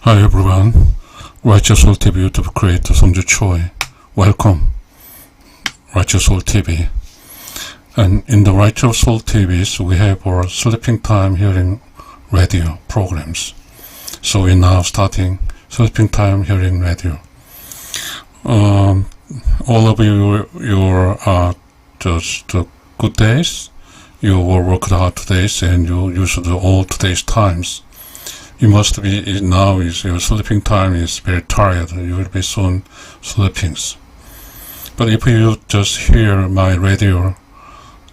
Hi everyone, Righteous Soul TV YouTube creator Sungju Choi. Welcome, Righteous Soul TV. And in the Righteous Soul TVs, we have our sleeping time hearing radio programs. So we're now starting sleeping time hearing radio. All of you're just good days. You will work hard todays and you use all today's times. You must be now is your sleeping time is very tired. You will be soon sleeping. But if you just hear my radio,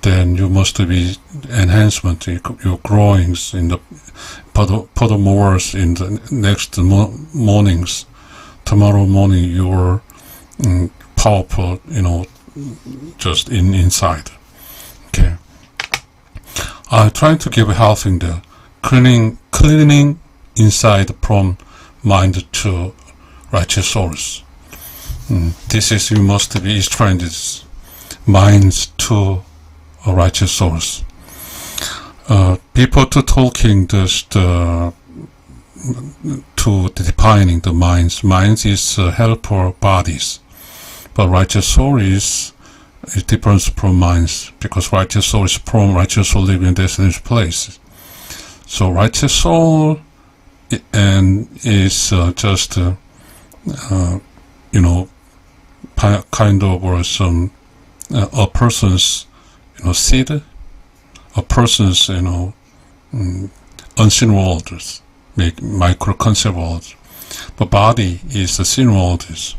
then you must be enhancement. Your growings in the furthermore in the next mornings. Tomorrow morning you're powerful. Just inside. Okay. I'm trying to give help in the cleaning inside from mind to righteous souls. This is you must be trying this minds to righteous souls. People to talking just to defining the minds. Minds is helper bodies, but righteous soul is different from minds because righteous soul is from righteous soul living in this place. So righteous soul and is just kind of some a person's seed, a person's unseen worlds, micro concept worlds, but body is the seen worlds.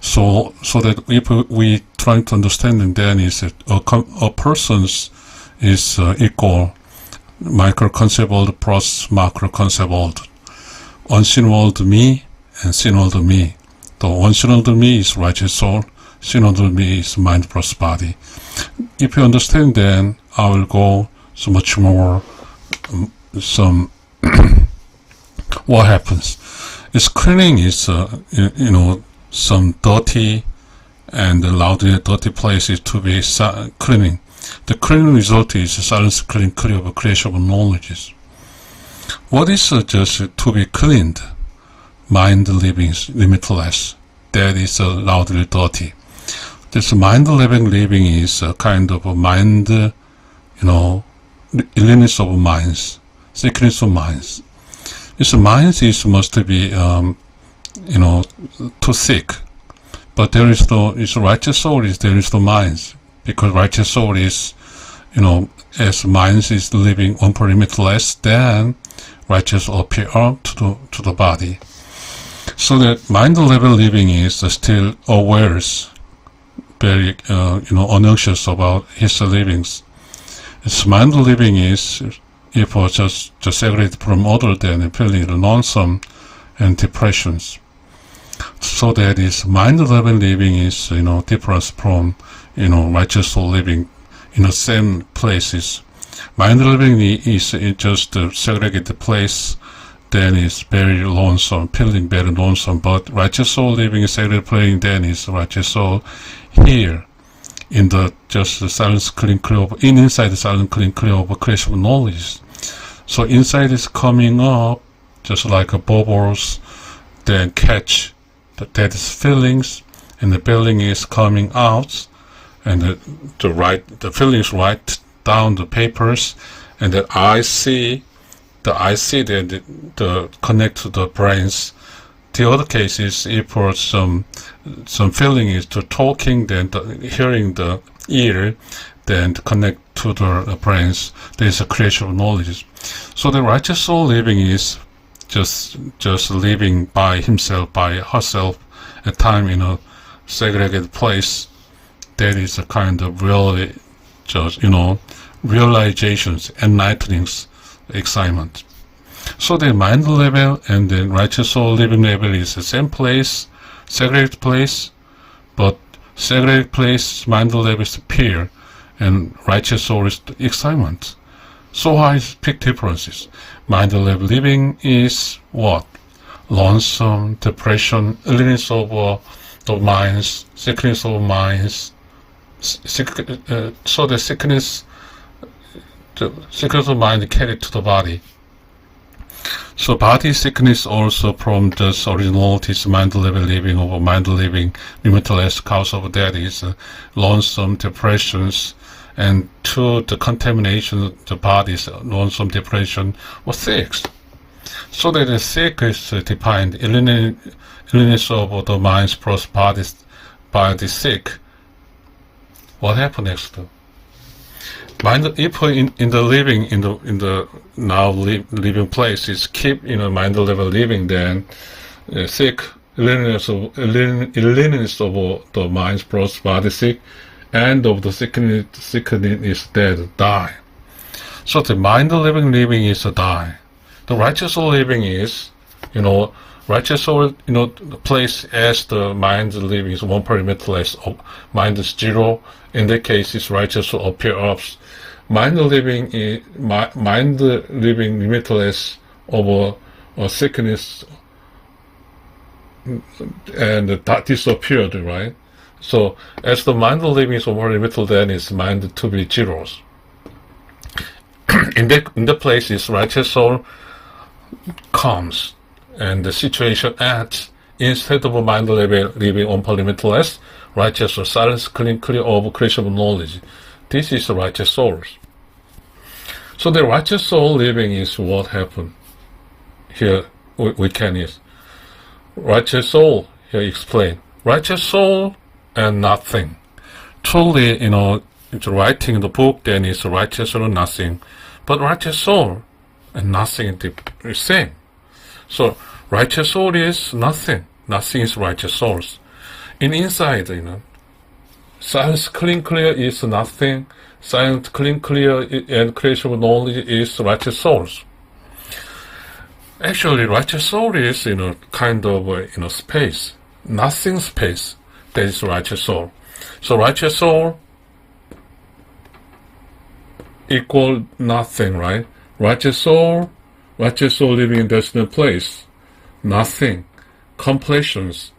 So that if we try to understand, and then is that a person's is equal micro concept world plus macro concept world. Unseen world me and seen world me. The unseen world me is righteous soul, seen world me is mind plus body. If you understand, then I will go so much more some what happens. It's cleaning is some dirty and loudly dirty places to be cleaning. The cleaning result is silence clean of creation of knowledges. What is just to be cleaned? Mind living is limitless. That is loudly dirty. This mind living is a kind of a mind, illness of minds, sickness of minds. This minds is must be, too sick. But there is no, it's righteous soul is there is no minds. Because righteous soul is, as minds is living limitless, then righteous appear to the body. So that mind level living is still aware, very unconscious about his livings. Its mind living is if just segregated from other than feeling lonesome and depressions. So that is mind level living is different from righteous soul living in the same places. Mind living is just a segregated place, then is very lonesome, feeling very lonesome. But righteous soul living is segregated place, then is righteous soul here in the just the silence clean clear of inside the silent clean clear of creation of knowledge. So inside is coming up just like a bubbles, then catch that is feelings, and the feeling is coming out. And the feelings write down the papers, and the I see that the connect to the brains. The other case is if some feeling is to talking, then hearing the ear, then connect to the brains. There is a creation of knowledge. So the righteous soul living is just living by himself, by herself, at time in a segregated place. That is a kind of really just, realizations, enlightenings, excitement. So the mind level and the righteous soul living level is the same place, segregated place, but segregated place, mind level is pure, and righteous soul is excitement. So I pick differences. Mind level living is what? Lonesome, depression, illness of the minds, sickness of minds, so the sickness of mind carried to the body. So body sickness also from just originality's mind level living or mind living limitless cause of that is lonesome depressions, and to the contamination of the body's lonesome depression or sick. So that the sick is defined illness of the mind's plus bodies by the sick. What happened next? Mind, if in the living in the now living place is keep mind level living, then sick illness of the mind's plus body sick, and of the sickness is dead, die. So the mind living is a die. The righteous soul living is, righteous soul, the place as the mind living is one perimeter less, mind is zero. In that case, it's righteous soul appear up. Mind living limitless over sickness and that disappeared, right? So as the mind living is over limited, then it's mind to be zeros. in the place is righteous soul comes, and the situation acts instead of mind living on limitless, righteous soul silence clear of creation of knowledge. This is the righteous souls. So the righteous soul living is what happened. Here we can is righteous soul. Here explain righteous soul and nothing. Truly, it's writing the book, then it's righteous or nothing. But righteous soul and nothing is the same. So righteous soul is nothing. Nothing is righteous souls. Inside, silence clear is nothing. Silence clear and creation of knowledge is righteous souls. Actually, righteous soul is kind of space, nothing space. That is righteous soul. So righteous soul equal nothing, right? Righteous soul living in destined place, nothing, completions.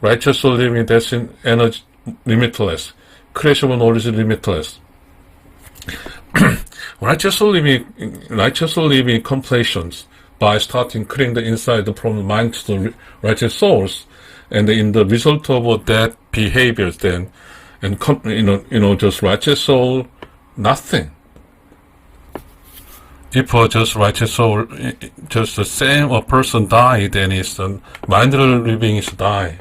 Righteous soul living in destined energy limitless, creation of knowledge limitless. Righteous soul living completions by starting clearing the inside from the mind to the righteous souls, and in the result of that behaviors, then, and just righteous soul, nothing. If just righteous soul, just the same a person die, then it's the mind living is die.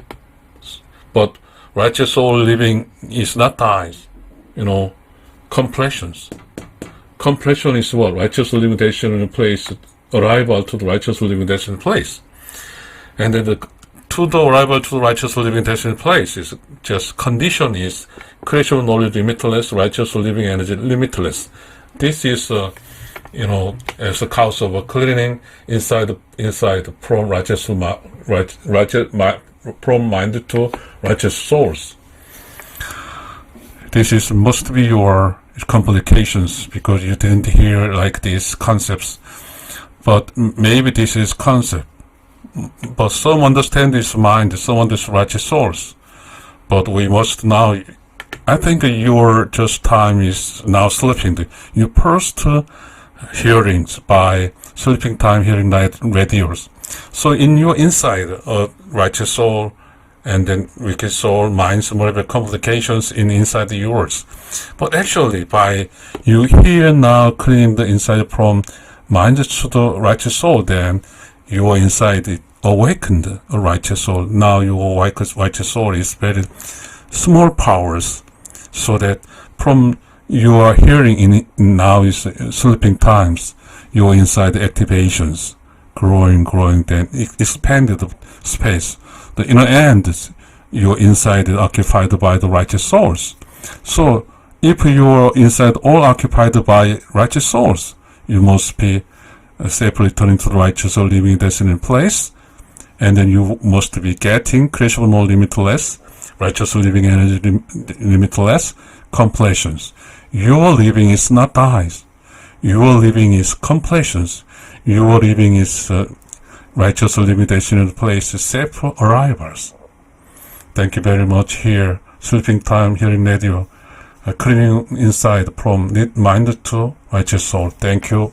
But righteous soul living is not dies, completions. Completion is what? Righteous living destination place, arrival to the righteous living destination place. And then to the arrival to the righteous living destination place is just condition is creation of knowledge limitless, righteous living energy limitless. This is as a cause of a cleaning inside from righteous from mind to righteous souls. This must be your complications because you didn't hear like these concepts. But maybe this is concept. But some understand this mind, some understand righteous souls. But we must now, I think your just time is now sleeping. You first hearings by sleeping time, hearing night radios. So in your inside, righteous soul, and then wicked soul, minds, whatever complications inside yours. But actually, by you here now cleaning the inside from mind to the righteous soul, then your inside awakened a righteous soul. Now your righteous soul is very small powers, so that from your hearing in now is sleeping times, your inside activations growing, then expanded space. The inner end, your inside is occupied by the righteous souls. So, if your inside all occupied by righteous souls, you must be safely returning to the righteous or living destiny place, and then you must be getting creation no limitless, righteous living energy limitless, completions. Your living is not dies. Your living is completions. Your living is righteous living destiny place, safe arrivals. Thank you very much here. Sleeping time here in radio. Cleaning inside from mind to righteous soul. Thank you.